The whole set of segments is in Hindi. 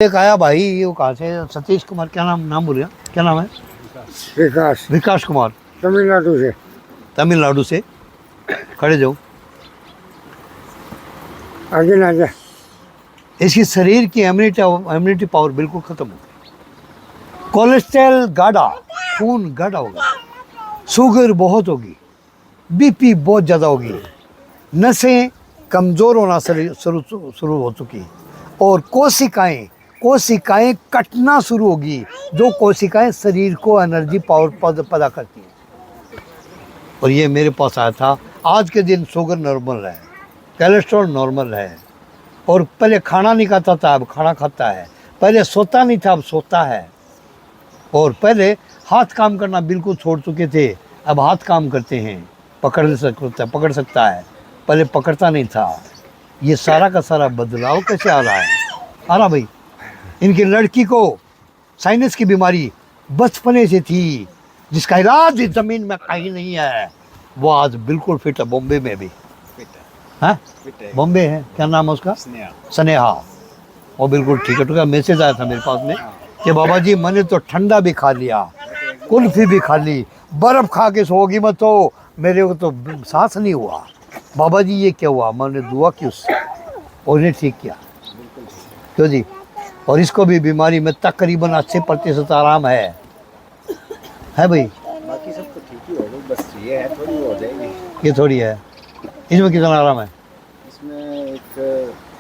एक आया भाई, वो कहाँ से, सतीश कुमार, क्या नाम बोल रहे हैं, क्या नाम है? विकास कुमार, तमिलनाडु से। खड़े जाओ, आगे ना जा। इसकी शरीर की इम्यूनिटी पावर बिल्कुल खत्म हो गई। कोलेस्ट्रॉल गाढ़ा, खून गाढ़ा होगा, शुगर बहुत होगी, बीपी बहुत ज़्यादा होगी, नसें कमज़ोर होना शुरू हो चुकी, और कोशिकाएं कटना शुरू होगी। जो कोशिकाएं शरीर को एनर्जी पावर पैदा करती हैं। और ये मेरे पास आया था। आज के दिन शुगर नॉर्मल है, कोलेस्ट्रॉल नॉर्मल है, और पहले खाना नहीं खाता था, अब खाना खाता है। पहले सोता नहीं था, अब सोता है। और पहले हाथ काम करना बिल्कुल छोड़ चुके थे, अब हाथ काम करते हैं, पकड़ सकता है, पहले पकड़ता नहीं था। ये सारा का सारा बदलाव कैसे आ रहा है? आ रहा भाई। इनकी लड़की को साइनस की बीमारी बचपने से थी, जिसका इलाज इस ज़मीन में कहीं नहीं है। वो आज बिल्कुल फिट है, बॉम्बे में भी है, बॉम्बे है, क्या नाम है उसका? स्नेहा। वो बिल्कुल ठीक है। तो मैसेज आया था मेरे पास में कि बाबा जी मैंने तो ठंडा भी खा लिया, कुल्फी भी खा ली, बर्फ़ खा के सोगी मत, तो मेरे को तो सांस नहीं हुआ। बाबा जी ये क्या हुआ? मैंने दुआ की उससे और उन्हें ठीक किया। क्यों जी? और इसको भी बीमारी में तकरीबन 80% आराम है भाई। बाकी सब तो ठीक ही होगा, बस ये है थोड़ी हो जाएगी। ये थोड़ी है। इसमें कितना आराम है? इसमें एक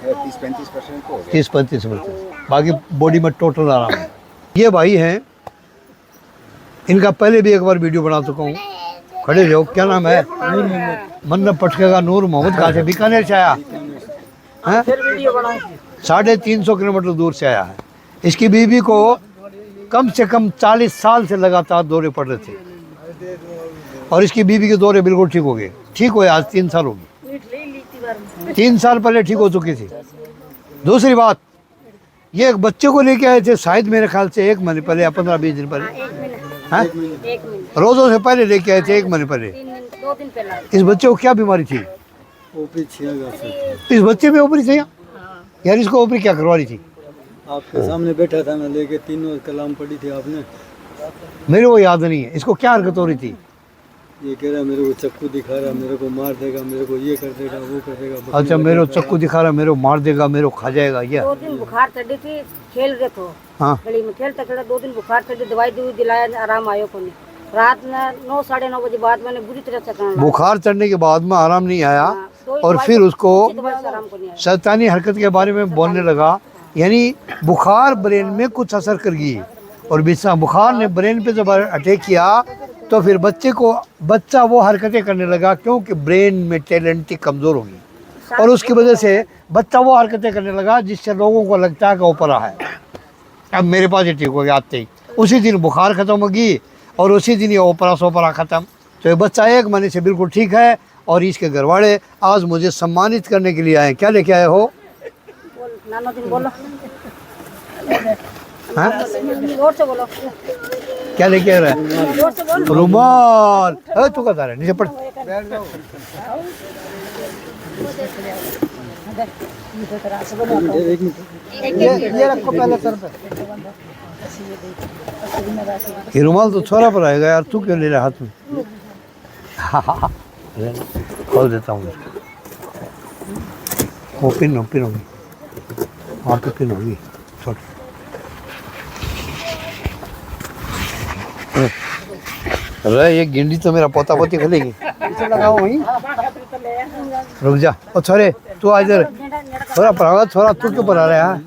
है 30-35% हो गया। 30-35%, बाकी बॉडी में टोटल आराम है। ये भाई हैं, इनका पहले भी एक बार वीडियो बना चुका हूँ। खड़े रहो, क्या नाम है? मन्नत पटकेगा नूर मोहम्मद। कहाँ से? बीकानेर से आया है, 350 किलोमीटर दूर से आया है। इसकी बीवी को कम से कम 40 साल से लगातार दौरे पड़ रहे थे, और इसकी बीवी के दौरे बिल्कुल ठीक हो गए। ठीक हुए आज 3 साल हो गए, 3 साल पहले ठीक हो चुकी थी। दूसरी बात, ये एक बच्चे को लेके आए थे, शायद मेरे ख्याल से 1 महीने पहले या 15-20 दिन पहले, हाँ, रोज़ों से पहले लेके आए थे, 1 महीने पहले। 2 दिन पहले इस बच्चे को क्या बीमारी थी? इस बच्चे में ओपरी थी यार। इसको ओपरी क्या करवा रही थी? आपके सामने बैठा था मैं, लेके तीनों कलाम पढ़ी थी आपने। मेरे को याद नहीं है। इसको क्या हरकत हो रही थी? ये कह रहा मेरे को चक्कू दिखा रहा, मेरे को मार देगा, मेरे को ये कर देगा, वो कर देगा। अच्छा, मेरे को चक्कू दिखा रहा, मेरे को मार देगा, मेरे को खा जाएगा। ये 2 दिन बुखार चढ़ी थी, खेल रहे थे। हाँ, गली में खेलते खेलते 2 दिन बुखार चढ़ी, दवाई दिलाया, आराम आयो को नहीं। रात में 9 साढ़े 9 बजे बाद मैंने बुरी तरह से करना, बुखार चढ़ने के बाद में आराम नहीं आया, और फिर उसको आराम को नहीं आया। शैतानी हरकत के बारे में बोलने लगा। यानी बुखार ब्रेन में कुछ असर कर गई, और बिस्सा बुखार ने ब्रेन पे जब अटैक किया, तो फिर बच्चा वो हरकतें करने लगा, क्योंकि ब्रेन में टैलेंट कमज़ोर होगी, और उसकी वजह से बच्चा वो हरकतें करने लगा जिससे लोगों को लगता है कि ओपरा है। अब मेरे पास ये ठीक हो गया आते ही, उसी दिन बुखार ख़त्म होगी, और उसी दिन ये ओपरा सोपरा ख़त्म। तो ये बच्चा 1 महीने से बिल्कुल ठीक है, और इसके घरवाले आज मुझे सम्मानित करने के लिए आए। क्या लेके आए हो? नानो दिन बोलो, हाँ, जोर से बोलो, क्या लेके आ रहा है? जोर से बोलो। रुमाल। तू कहता रहे, नीचे पड़। ये रखो पहले सर पे। ये रुमाल तो छोरा पर आएगा यार, तू क्यों ले रहा हाथ में? खोल देता हूँ। वो पिन होगी, वहाँ पे पिन होगी। छोड़। अरे ये गिंडी तो मेरा पोता पोती खेलेगी। लगाओ वहीं, रुक जा। और छोरे तू आ इधर, थोड़ा पर आवा, थोड़ा तू क्यों पर आ रहा है?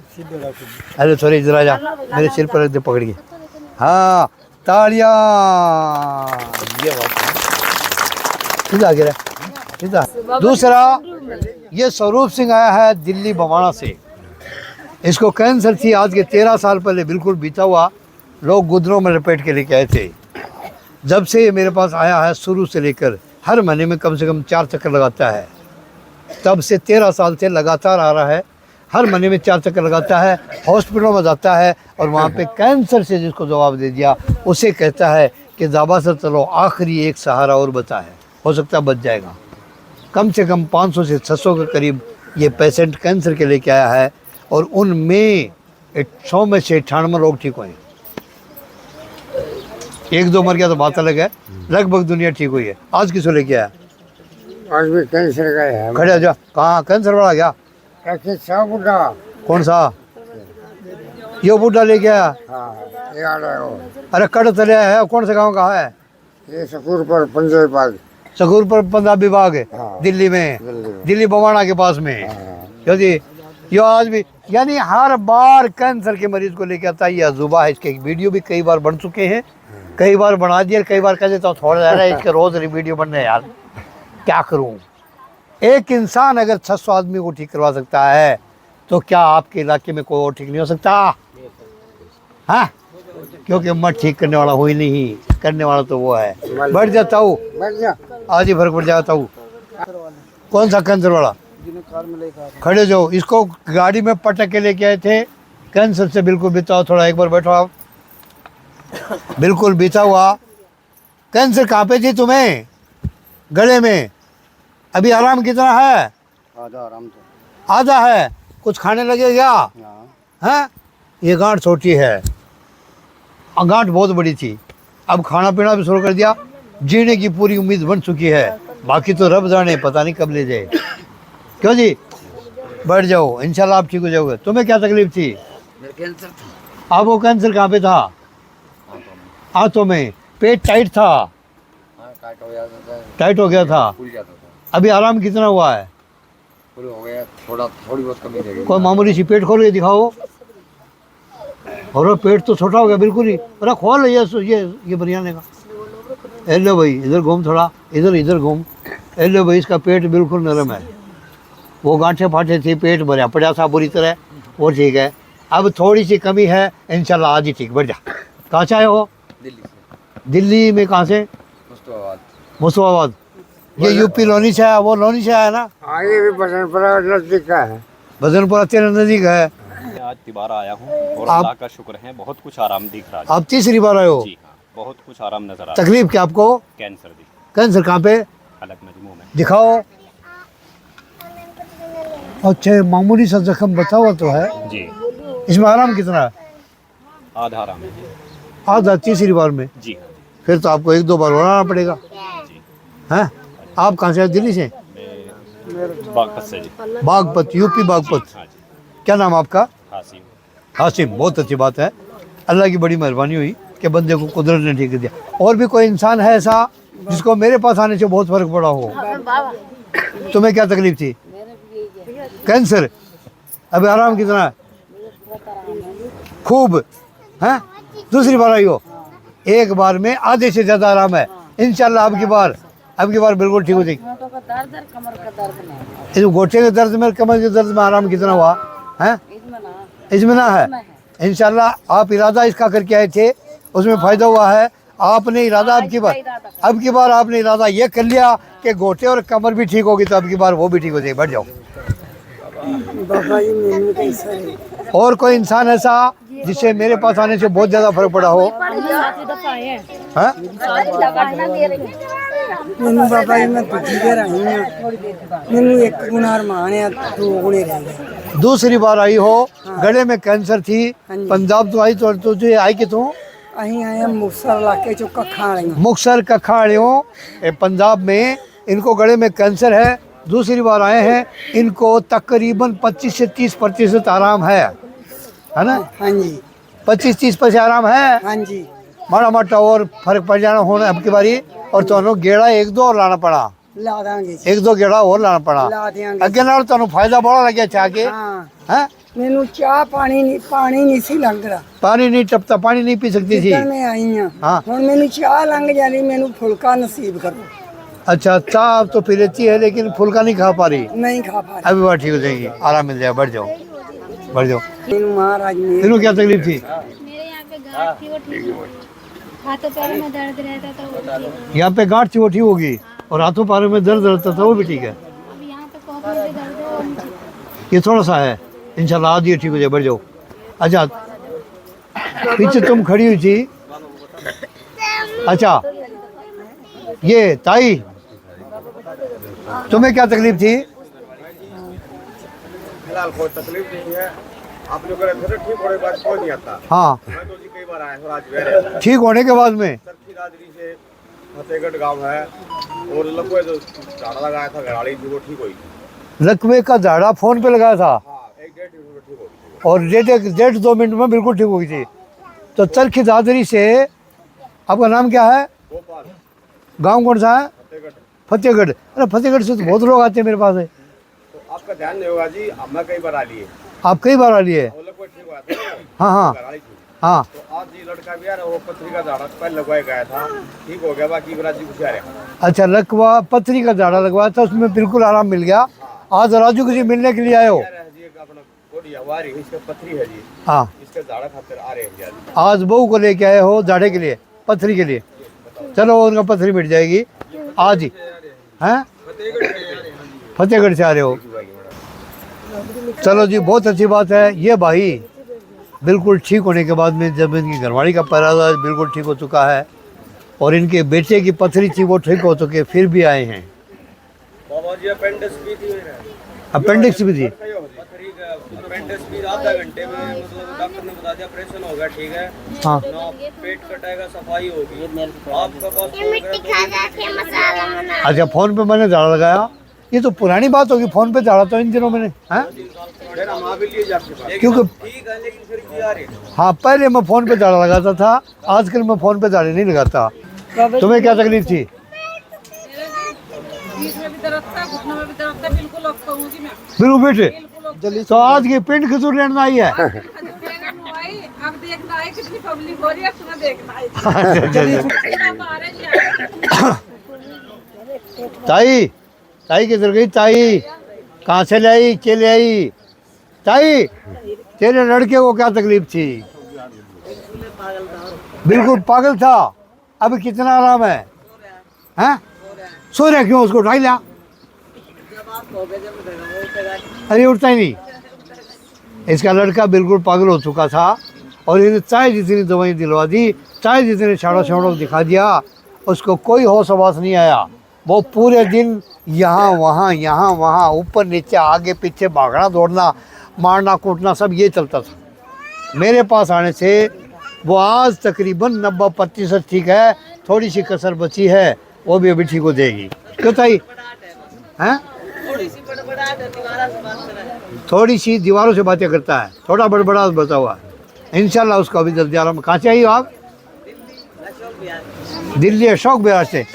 अरे छोरे इधर आ जा, मेरे सिर पर दे पकड़ के। हाँ, तालियां। ये बात सीधा गिरा, सीधा। दूसरा, ये स्वरूप सिंह आया है दिल्ली बवाना से। इसको कैंसर थी आज के 13 साल पहले, बिल्कुल बीता हुआ। लोग गुदरों में लपेट के लेके आए थे। जब से ये मेरे पास आया है, शुरू से लेकर हर महीने में कम से कम 4 चक्कर लगाता है। तब से 13 साल से लगातार आ रहा है, हर महीने में 4 चक्कर लगाता है, हॉस्पिटलों में जाता है, और वहाँ पे कैंसर से जिसको जवाब दे दिया, उसे कहता है कि दावा से चलो, आखिरी एक सहारा और बचा है, हो सकता है बच जाएगा। कम से कम 500 से 600 के करीब ये पेशेंट कैंसर के लेके आया है, और उनमें 100 में से 98 लोग ठीक हुए हैं। 1-2 मर गया तो बात अलग है, लगभग दुनिया ठीक हुई है। आज किसको लेके आया? आज भी कैंसर का है। खड़े हो जा। कहाँ कैंसर वाला क्या? कैसे सब बुढ़ा। कौन सा? यो बूढ़ा लेके आया? हाँ ये आ रहा हो। अरे कड़ चले है। कौन से गांव का है? ये सकूर पर पंजाब बाग। सकूर पर पंजाबी बाग है, हाँ। दिल्ली में। दिल्ली। दिल्ली बवाना के पास में। हाँ। यो जी, यो आज भी यानी हर बार कैंसर के मरीज को लेके आता है। ये अजूबा है। इसके वीडियो भी कई बार बन चुके हैं, कई बार बना दिए, कई बार कह देता हूँ थोड़ा रह रहा है, इसके रोज वीडियो बनने हैं। यार क्या करूँ? एक इंसान अगर 600 आदमी को ठीक करवा सकता है तो क्या आपके इलाके में कोई और ठीक नहीं हो सकता? हाँ, क्योंकि मैं ठीक करने वाला हूँ ही नहीं, करने वाला तो वो है। बढ़ जाता हूँ, बैठ जा। आज ही फर्क पड़ जाता हूँ। कौन सा कैंसर वाला? खड़े जाओ। इसको गाड़ी में पटक के लेके आए थे। कैंसर से बिल्कुल बिताओ, थोड़ा एक बार बैठो आप। बिल्कुल बीता हुआ। कैंसर कहाँ पे थी तुम्हें? गले में। अभी आराम कितना है? आधा आराम तो। आधा है। कुछ खाने लगे क्या? हाँ। हैं? ये गांठ छोटी है, गांठ बहुत बड़ी थी। अब खाना पीना भी शुरू कर दिया। जीने की पूरी उम्मीद बन चुकी है। बाकी तो रब जाने, पता नहीं कब ले जाए। क्यों जी? बैठ जाओ, इंशाल्लाह आप ठीक हो जाओगे। तुम्हें क्या तकलीफ थी? कैंसर था। अब वो कैंसर कहाँ पे था? हाथों में। पेट टाइट था? टाइट हो गया था। फूल जाता था। अभी आराम कितना हुआ है? फूल हो गया, थोड़ी बहुत कमी रह गई। कोई मामूली सी पेट खोल के दिखाओ। और पेट तो छोटा हो गया बिल्कुल ही। अरे खोल ये बनियाने का। लो भाई, इधर घूम थोड़ा, इधर घूम। लो भाई, इसका पेट बिल्कुल नरम है। वो गांठे फाटे थी, पेट भरा पड़ा था बुरी तरह, वो ठीक है। अब थोड़ी सी कमी है, इंशाल्लाह आज ही ठीक। बढ़ जा। कहाँ से आए हो? दिल्ली से। दिल्ली में कहाँ से? मुस्तफाबाद। मुस्तफाबाद। ये यूपी लोनी से आया, वो लोनी से आया ना? आगे भी बसंतपुरा नजदीक का है। बदनपुरा तेरे नजदीक है। मैं आज दोबारा आया हूँ और आप- अल्लाह का शुक्र है, बहुत कुछ आराम दिख रहा है। आप तीसरी बार आए हो? जी हाँ, बहुत कुछ आराम नजर आ रहा है। तकलीफ क्या आपको? कैंसर दी कैंसर कहाँ पे? अलग मजमू में। दिखाओ। अच्छा, मामूली सा जख्म बता हुआ तो है। जी, इसमें आराम कितना है? आधा आराम है। आधा तीसरी बार में? जी हाँ फिर तो आपको 1-2 बार और आना पड़ेगा। जी। हैं? आप कहाँ से आए? दिल्ली से? मैं बागपत से जी। बागपत, यूपी बागपत। हाँ जी, क्या नाम आपका? हासिम। हासिम। बहुत अच्छी बात है। अल्लाह की बड़ी मेहरबानी हुई कि बंदे को कुदरत ने ठीक कर दिया। और भी कोई इंसान है ऐसा जिसको मेरे पास आने से बहुत फर्क पड़ा हो? तुम्हें क्या तकलीफ थी? कैंसर। अभी आराम कितना है? खूब है। दूसरी बार आई हो? एक बार में आधे से ज्यादा आराम है। इंशाल्लाह अब की बार बिल्कुल ठीक हो जाएगी। इस गोटे के दर्द में, कमर के दर्द में आराम कितना हुआ है? इसमें ना है। इंशाल्लाह आप इरादा इसका करके आए थे, उसमें फायदा हुआ है। आपने इरादा अब की बार आपने इरादा ये कर लिया कि गोटे और कमर भी ठीक होगी, तो अब की बार वो भी ठीक हो जाएगी। बैठ जाओ। और कोई इंसान ऐसा जिससे मेरे पास आने से बहुत ज्यादा फर्क पड़ा हो? हाँ? ਮੈਨੂੰ ਬਾਬਾ ਜੀ ਮੈਂ ਦੂਜੀ ਵਾਰ ਆਈ ਹਾਂ ਮੈਨੂੰ ਇੱਕ ਗੁਣ ਅਰਮਾਨ ਆ ਦੋ ਗੁਣੇ ਰਹਿ ਗਏ दूसरी बार आई हो। गले में कैंसर थी, पंजाब तो आई, तो तुझे आई कितों? ਅਸੀਂ ਆਏ ਹਾਂ ਮੁਕਤਸਰ ਇਲਾਕੇ ਚੋਂ ਕੱਖਾਂ ਵਾਲੀਆਂ मुक्तसर कखाड़ियों पंजाब में। इनको गले में कैंसर है। दूसरी बार आए हैं। इनको तकरीबन 25 से 30% आराम है ना? ਹਾਂਜੀ 25-30% आराम है। ਹਾਂਜੀ माड़ा माटा और फर्क पड़ जाना होना अब की बारी। और तो गेड़ा 1-2 और लाना पड़ा। ਲਾ ਦਾਂਗੇ ਜੀ 1-2 गेड़ा और लाना पड़ा। ਲਾ ਦਿਆਂਗੇ अगे नाल तो फायदा बड़ा लगे चाह के। ਹਾਂ हैं? ਮੈਨੂੰ ਚਾਹ ਪਾਣੀ ਨਹੀਂ ਸੀ ਲੰਘ ਰਿਹਾ पानी नहीं टपता, पानी नहीं पी सकती थी। ਜਿੱਦਣ ਮੈਂ ਆਈ ਹਾਂ। ਹਾਂ ਹੁਣ ਮੈਨੂੰ ਚਾਹ ਲੰਘ ਜਾਂਦੀ ਮੈਨੂੰ ਫੁਲਕਾ ਨਸੀਬ ਕਰੋ अच्छा, चाह तो पी लेती है लेकिन फुल्का नहीं खा पा रही। ਨਹੀਂ ਖਾ ਪਾ ਰਹੀ अभी बात ठीक हो जाएगी, आराम मिल जाएगा। बैठ जाओ, बैठ जाओ। ਮੈਨੂੰ ਮਹਾਰਾਜ ਨੇ इनको क्या तकलीफ थी? मेरे यहाँ पे गांठ थी वो ठीक हो गई। हाथों पैरों में दर्द रहता था वो भी ठीक। यहाँ पे गांठ थी वो ठीक होगी, और हाथों पैरों में दर्द रहता था वो भी ठीक है। अब यहाँ पे कॉपी में दर्द है वो नहीं ठीक। ये थोड़ा सा है, इंशाल्लाह आज ये ठीक हो जाए। बैठ जाओ। अच्छा, पीछे तुम खड़ी हुई थी। अच्छा, ये ताई तुम्हें क्या तकलीफ थी? फिलहाल कोई तकलीफ नहीं है। आप लोग करे थे ठीक होने के बाद कोई नहीं आता। हाँ, मैं तो जी कई बार आया हूँ आज ठीक होने के बाद में चरखी दादरी से फतेहगढ़ गांव है और लखवे जो झाड़ा लगाया था घराड़ी थी वो ठीक हुई। लकवे का झाड़ा फोन पे लगाया था हाँ 1-1.5 मिनट में ठीक हो गई। और 1.5-2 मिनट में बिल्कुल ठीक हो गई थी। तो चरखी दादरी से आपका नाम क्या है? गोपाल गांव कौन सा है? फतेहगढ़। फतेहगढ़। अरे फतेहगढ़ से तो बहुत लोग आते हैं मेरे पास है। तो आपका ध्यान नहीं होगा जी, अब मैं कई बार आ लिए आप कई बार आ लिए? वो लखवे ठीक हुआ था। हाँ हाँ घराड़ी थी। हाँ। तो आज जी लड़का भी आ रहा वो पथरी का झाड़ा पहले लगवाया गया था, ठीक हो गया, बाकी राजू कुछ आ रहा। अच्छा, लकवा पथरी का झाड़ा लगवाया था, उसमें बिल्कुल आराम मिल गया। आज राजू किसी मिलने के लिए आए हो? जी अपना बॉडी हवारी इसका पथरी है जी, हाँ, इसके झाड़ा खातिर आ रहे हैं जी आज। आज बहू को लेके आए हो झाड़े के लिए, पथरी के लिए। चलो उनका पथरी मिट जाएगी आज ही। हैं? फतेहगढ़ से आ रहे हो? चलो जी, बहुत अच्छी बात है। ये भाई बिल्कुल ठीक होने के बाद में जब इनकी घरवाली का पैरालाइज बिल्कुल ठीक हो चुका है और इनके बेटे की पथरी थी वो ठीक हो चुके, फिर भी आए हैं। बाबा जी अपेंडिक्स भी थी मेरा, अपेंडिक्स भी थी। पथरी का अपेंडिक्स भी आधा घंटे में मतलब डॉक्टर ने बता दिया ऑपरेशन होगा, ठीक है हाँ, ना, पेट कटेगा, सफाई होगी। आपका पास अच्छा, फ़ोन पे मैंने झाड़ा लगाया। ये तो पुरानी बात होगी, फ़ोन पे झाड़ा तो इन दिनों मैंने, हैं? फिर हम आ भी लिए जी आपके पास, क्योंकि ठीक है लेकिन फिर जी आ रहे हैं। हाँ, पहले मैं फ़ोन पे झाड़ा लगाता था, आजकल मैं फ़ोन पे झाड़े नहीं लगाता। तुम्हें क्या तकलीफ थी? बिल्कुल बेटे, तो आज की पिंड खजूर लेना आई है। अब देखना है कितनी पब्लिक हो रही है, तुम्हें देखना है। ताई, ताई किधर गई? ताई कहाँ से ले आई? के ले आई? ताई, तेरे लड़के को क्या तकलीफ थी? बिल्कुल पागल था। अब कितना आराम है? हैं? सो रहा क्यों? उसको उठा लिया। अरे उठता ही नहीं। इसका लड़का बिल्कुल पागल हो चुका था और इन्हें चाहे जितनी दवाई दिलवा दी, चाहे जितने छाड़ो दिखा दिया, उसको कोई होश आवास नहीं आया। वो पूरे दिन यहाँ वहाँ ऊपर नीचे आगे पीछे भागना दौड़ना, मारना कूटना सब ये चलता था। मेरे पास आने से वो आज तकरीबन 90% ठीक है, थोड़ी सी कसर बची है, वो भी अभी ठीक हो जाएगी। क्यों ताई? हैं? थोड़ी सी दीवारों से बातें करता है, थोड़ा बड़बड़ा बता हुआ। इंशाल्लाह उसका अभी जल्दी आराम। कहाँ से आई हो आप? दिल्ली अशोक बिहार से।